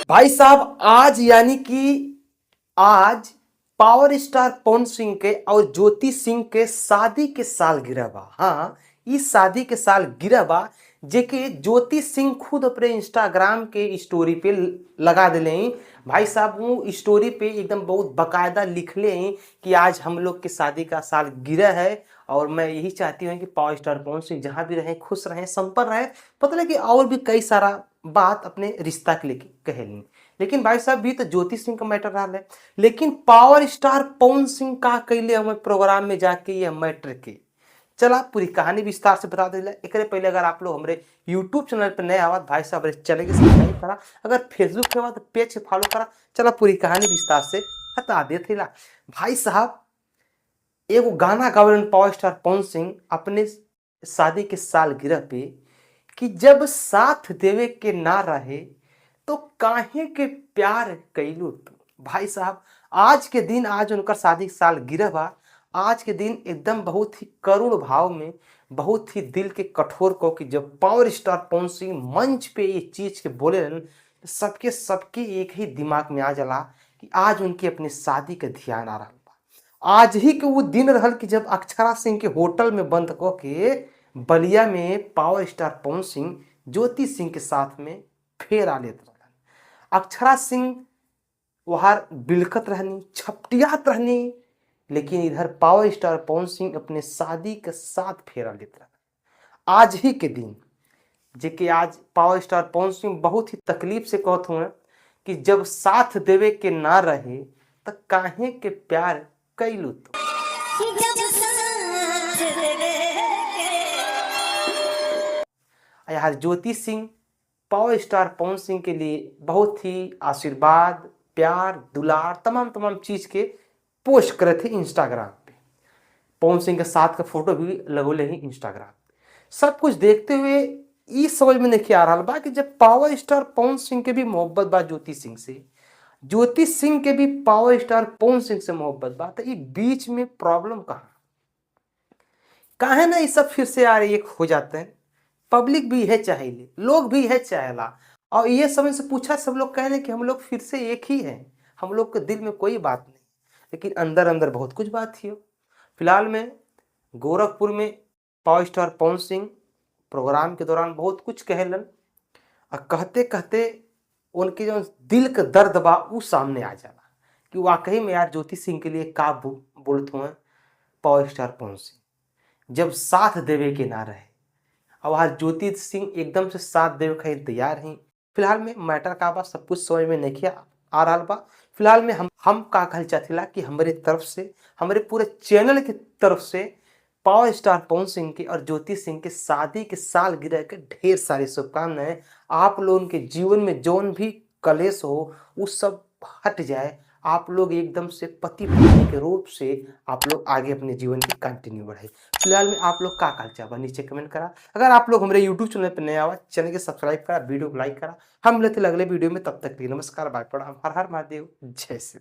भाई साहब आज यानी कि आज पावर स्टार पवन सिंह के और ज्योति सिंह के शादी के सालगिरह बा। हाँ, इस शादी के सालगिरह बा जेके ज्योति सिंह खुद अपने इंस्टाग्राम के स्टोरी पे लगा दिले हैं। भाई साहब वो स्टोरी पे एकदम बहुत बकायदा लिखले हैं कि आज हम लोग के शादी का सालगिरह है और मैं यही चाहती हूँ कि पावर स्टार पवन सिंह जहाँ भी रहें खुश रहें, संपन्न रहें। पता लगे और भी कई सारा बात अपने रिश्ता के लेके कहेली। लेकिन भाई साहब भी तो ज्योति सिंह का मैटर रहा है, लेकिन पावर स्टार पवन सिंह का कैले हमें प्रोग्राम में जाके ये मैटर के चला पूरी कहानी विस्तार से बता दिला। एक पहले अगर आप लोग हमारे यूट्यूब चैनल पर नए आवाज भाई साहब चैनल के सब्सक्राइब करा, अगर फेसबुक पे तो पेज के फॉलो करा। चला पूरी कहानी विस्तार से बता देते ला। भाई साहब एगो गाना गावलन पावर स्टार पवन सिंह अपने शादी के सालगिरह पे कि जब साथ देवे के ना रहे तो काहे के प्यार कैलू तू। भाई साहब आज के दिन, आज उनका शादी सालगिरह बा। आज के दिन एकदम बहुत ही करुण भाव में, बहुत ही दिल के कठोर को कि जब पावर स्टार पवन सिंह मंच पे ये चीज के बोले सबके सबके एक ही दिमाग में आ जाला कि आज उनके अपने शादी के ध्यान आ रहा बा। आज ही के वो दिन रहल कि जब अक्षरा सिंह के होटल में बंद को के बलिया में पावर स्टार पवन सिंह ज्योति सिंह के साथ में फेर आ लेते रहन। अक्षरा सिंह वहां बिलखत रहनी, छपटियात रहनी, लेकिन इधर पावर स्टार पवन सिंह अपने शादी के साथ फेरा लेते रहन। आज ही के दिन जेके आज पावर स्टार पवन सिंह बहुत ही तकलीफ से कहत हुए कि जब साथ देवे के ना रहे तो काहे के प्यार कैलू तो। यार ज्योति सिंह पावर स्टार पवन सिंह के लिए बहुत ही आशीर्वाद, प्यार, दुलार, तमाम तमाम चीज के पोस्ट करे थे इंस्टाग्राम पे। पवन सिंह के साथ का फोटो भी लगोले ही इंस्टाग्राम पे। सब कुछ देखते हुए ये समझ में नहीं आ रहा बा कि जब पावर स्टार पवन सिंह के भी मोहब्बत बा ज्योति सिंह से, ज्योति सिंह के भी पावर स्टार पवन सिंह से मोहब्बत बा, तो ये बीच में प्रॉब्लम कहाँ काहे ना ये सब फिर से यार एक हो जाते हैं। पब्लिक भी है चाहिए, लोग भी है चाहेला, और ये समय से पूछा सब लोग कह रहे कि हम लोग फिर से एक ही हैं, हम लोग के दिल में कोई बात नहीं, लेकिन अंदर अंदर बहुत कुछ बात थी। फिलहाल में गोरखपुर में power star Pawan Singh programme के दौरान बहुत कुछ कहलन और कहते कहते उनके जो दिल का दर्द बा वो सामने आ जाला कि वाकई में यार ज्योति सिंह के लिए का बोलते हुए पावर स्टार पवन सिंह जब साथ देवे के ना रहे, और आज ज्योति सिंह एकदम से साथ देवे खातिर तैयार हैं। फिलहाल में मैटर का बा सब कुछ समझ में नहीं आ रहा बा। फिलहाल में हम का कहल चाहला कि हमारे तरफ से, हमारे पूरे चैनल की तरफ से पावर स्टार पवन सिंह के और ज्योति सिंह के शादी के सालगिरह के ढेर सारी शुभकामनाएं। आप लोगों के जीवन में जौन भी कलेश हो वो सब हट जाए, आप लोग एकदम से पति पत्नी के रूप से आप लोग आगे अपने जीवन की कंटिन्यू बढ़ाए। फिलहाल में आप लोग का कहल चाहबा नीचे कमेंट करा। अगर आप लोग हमारे यूट्यूब चैनल पर नया आवा चैनल के सब्सक्राइब करा, वीडियो को लाइक करा। हम मिलते अगले वीडियो में, तब तक के लिए नमस्कार, बाय प्रणाम, हर हर महादेव, जय श्री राम।